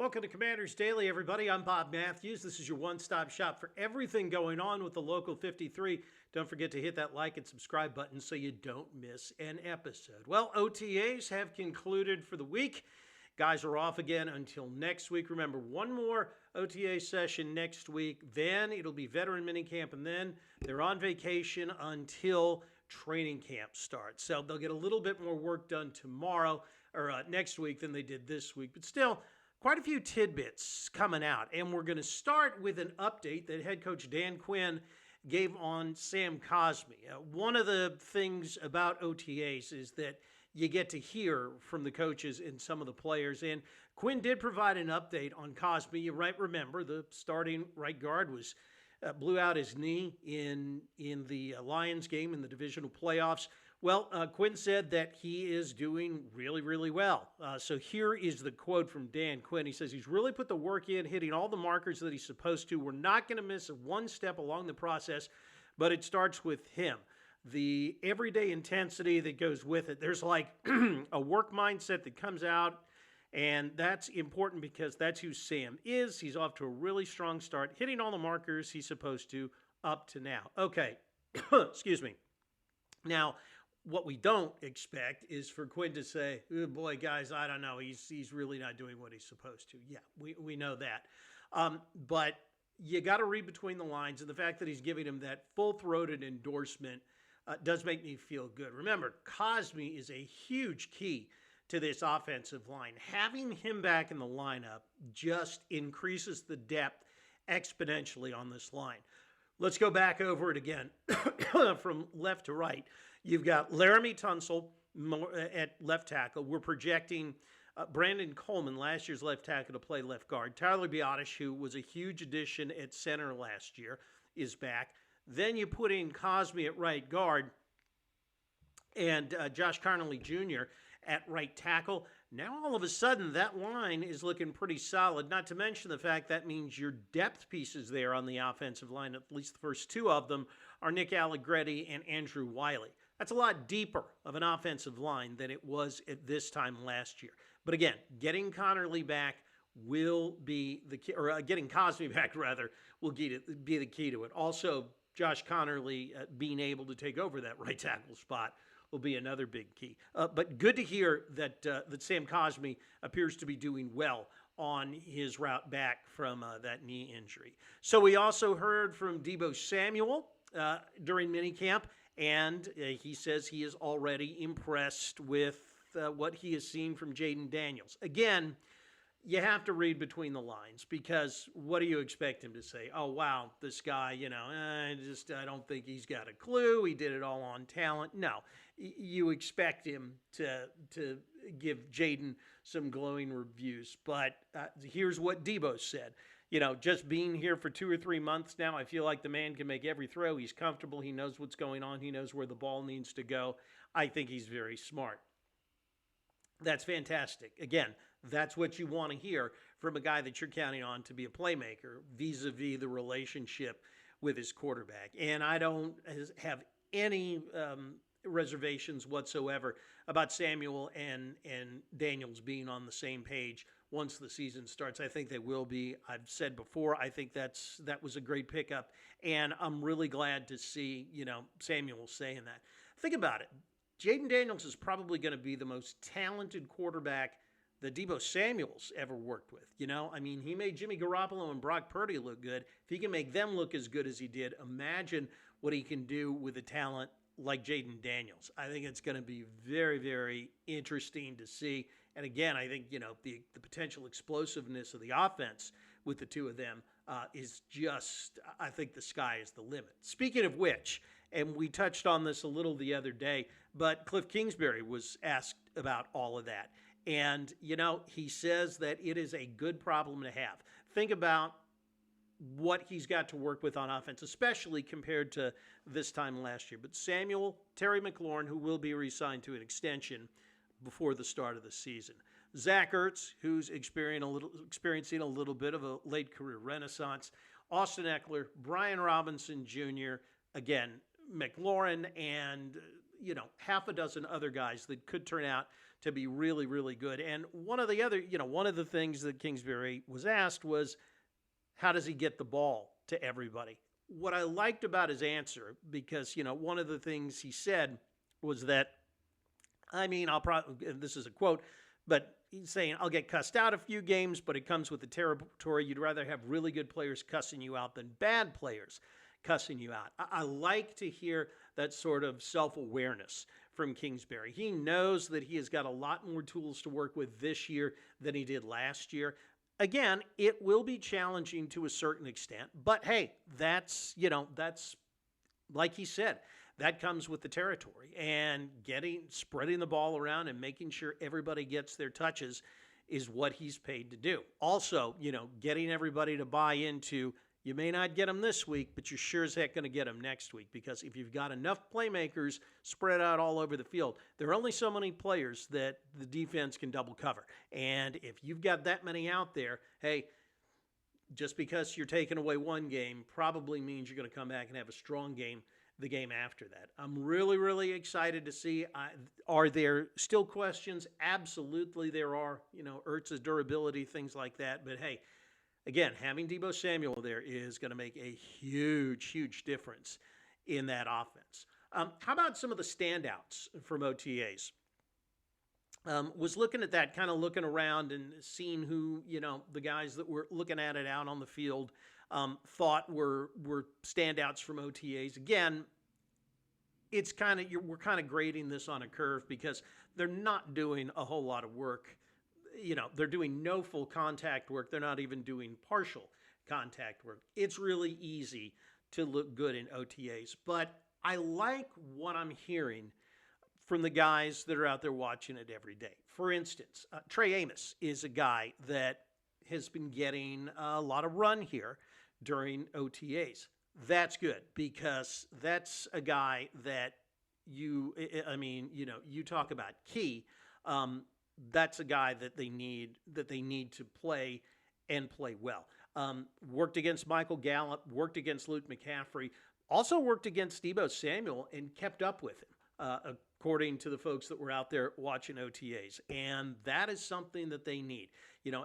Welcome to Commanders Daily, everybody. I'm Bob Matthews. This is your one-stop shop for everything going on with the Local 53. Don't forget to hit that like and subscribe button so you don't miss an episode. Well, OTAs have concluded for the week. Guys are off again until next week. Remember, one more OTA session next week. Then it'll be veteran minicamp, and then they're on vacation until training camp starts. So they'll get a little bit more work done tomorrow or next week than they did this week. But still, quite a few tidbits coming out. And we're going to start with an update that head coach Dan Quinn gave on Sam Cosby. One of the things about OTAs is that you get to hear from the coaches and some of the players. And Quinn did provide an update on Cosby. You might remember the starting right guard was blew out his knee in the Lions game in the divisional playoffs. Well, Quinn said that he is doing really, really well. So here is the quote from Dan Quinn. He says he's really put the work in, hitting all the markers that he's supposed to. We're not going to miss one step along the process, but it starts with him. The everyday intensity that goes with it. There's like a work mindset that comes out, and that's important because that's who Sam is. He's off to a really strong start, hitting all the markers he's supposed to up to now. Okay, excuse me. Now, what we don't expect is for Quinn to say, oh boy, guys, I don't know. He's really not doing what he's supposed to. Yeah, we know that. But you got to read between the lines, and the fact that he's giving him that full-throated endorsement does make me feel good. Remember, Cosby is a huge key to this offensive line. Having him back in the lineup just increases the depth exponentially on this line. Let's go back over it again from left to right. You've got Laramie Tunsil at left tackle. We're projecting Brandon Coleman, last year's left tackle, to play left guard. Tyler Biotish, who was a huge addition at center last year, is back. Then you put in Cosby at right guard and Josh Carnley Jr. at right tackle. Now, all of a sudden, that line is looking pretty solid, not to mention the fact that means your depth pieces there on the offensive line, at least the first two of them, are Nick Allegretti and Andrew Wiley. That's a lot deeper of an offensive line than it was at this time last year. But again, getting Connerly back will be the key, or getting Cosby back, rather, will be the key to it. Also, Josh Connerly being able to take over that right tackle spot will be another big key. But good to hear that Sam Cosby appears to be doing well on his route back from that knee injury. So we also heard from Deebo Samuel during minicamp, and he says he is already impressed with what he has seen from Jaden Daniels. Again, you have to read between the lines, because what do you expect him to say? Oh, wow, this guy, I don't think he's got a clue. He did it all on talent. No, you expect him to give Jaden some glowing reviews. But here's what Deebo said. Just being here for 2 or 3 months now, I feel like the man can make every throw. He's comfortable. He knows what's going on. He knows where the ball needs to go. I think he's very smart. That's fantastic. Again, that's what you want to hear from a guy that you're counting on to be a playmaker vis-a-vis the relationship with his quarterback. And I don't have any reservations whatsoever about Samuel and Daniels being on the same page once the season starts. I think they will be. I've said before, I think that was a great pickup. And I'm really glad to see, Samuel saying that. Think about it. Jaden Daniels is probably going to be the most talented quarterback that Deebo Samuel's ever worked with. He made Jimmy Garoppolo and Brock Purdy look good. If he can make them look as good as he did, imagine what he can do with a talent like Jaden Daniels. I think it's going to be very, very interesting to see. And again, I think, the potential explosiveness of the offense with the two of them is just, I think the sky is the limit. Speaking of which, and we touched on this a little the other day, but Cliff Kingsbury was asked about all of that. And, he says that it is a good problem to have. Think about what he's got to work with on offense, especially compared to this time last year. But Samuel, Terry McLaurin, who will be re-signed to an extension before the start of the season. Zach Ertz, who's experiencing a little bit of a late career renaissance. Austin Eckler, Brian Robinson Jr., again, McLaurin and half a dozen other guys that could turn out to be really, really good. And one of the things that Kingsbury was asked was, how does he get the ball to everybody? What I liked about his answer, because, one of the things he said was that, I'll probably, and this is a quote, but he's saying, I'll get cussed out a few games, but it comes with the territory. You'd rather have really good players cussing you out than bad players cussing you out. I like to hear that sort of self-awareness from Kingsbury. He knows that he has got a lot more tools to work with this year than he did last year. Again, it will be challenging to a certain extent, but hey, that's like he said, that comes with the territory, and spreading the ball around and making sure everybody gets their touches is what he's paid to do. Also, getting everybody to buy into, you may not get them this week, but you're sure as heck going to get them next week, because if you've got enough playmakers spread out all over the field, there are only so many players that the defense can double cover. And if you've got that many out there, hey, just because you're taking away one game probably means you're going to come back and have a strong game the game after that. I'm really, really excited to see. Are there still questions? Absolutely there are. Ertz's durability, things like that. But hey, again, having Deebo Samuel there is going to make a huge, huge difference in that offense. How about some of the standouts from OTAs? Was looking at that, kind of looking around and seeing who, the guys that were looking at it out on the field thought were standouts from OTAs. Again, we're kind of grading this on a curve because they're not doing a whole lot of work. They're doing no full contact work. They're not even doing partial contact work. It's really easy to look good in OTAs. But I like what I'm hearing from the guys that are out there watching it every day. For instance, Trey Amos is a guy that has been getting a lot of run here during OTAs. That's good, because that's a guy that you talk about key. That's a guy that they need to play and play well. Worked against Michael Gallup, worked against Luke McCaffrey, also worked against Deebo Samuel and kept up with him, according to the folks that were out there watching OTAs. And that is something that they need.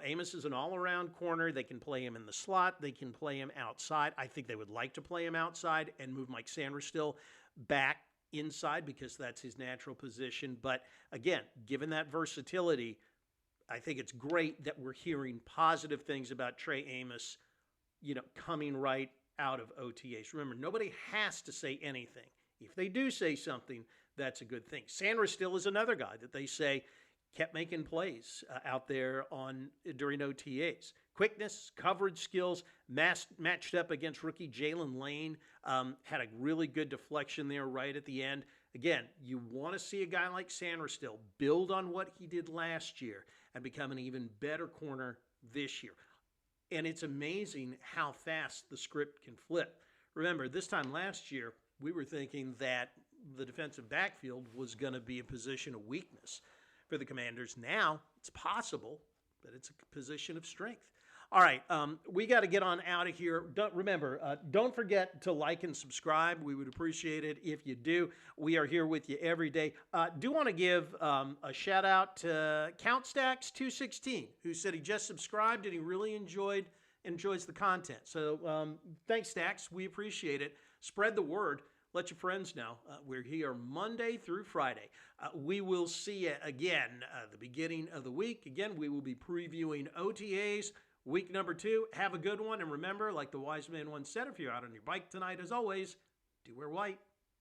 Amos is an all-around corner. They can play him in the slot. They can play him outside. I think they would like to play him outside and move Mike Sanderstill back inside because that's his natural position. But again, given that versatility, I think it's great that we're hearing positive things about Trey Amos, coming right out of OTAs. Remember, nobody has to say anything. If they do say something, that's a good thing. Sanderstill is another guy that they say kept making plays out there during OTAs. Quickness, coverage skills, matched up against rookie Jalen Lane, had a really good deflection there right at the end. Again, you want to see a guy like Sanderstill build on what he did last year and become an even better corner this year. And it's amazing how fast the script can flip. Remember, this time last year, we were thinking that the defensive backfield was going to be a position of weakness for the Commanders. Now, it's possible that it's a position of strength. All right, we got to get on out of here. Don't forget to like and subscribe. We would appreciate it if you do. We are here with you every day. Do want to give a shout out to CountStacks216, who said he just subscribed and he really enjoys the content. So thanks, Stacks. We appreciate it. Spread the word. Let your friends know. We're here Monday through Friday. We will see you again the beginning of the week. Again, we will be previewing OTAs. Week number 2, have a good one. And remember, like the wise man once said, if you're out on your bike tonight, as always, do wear white.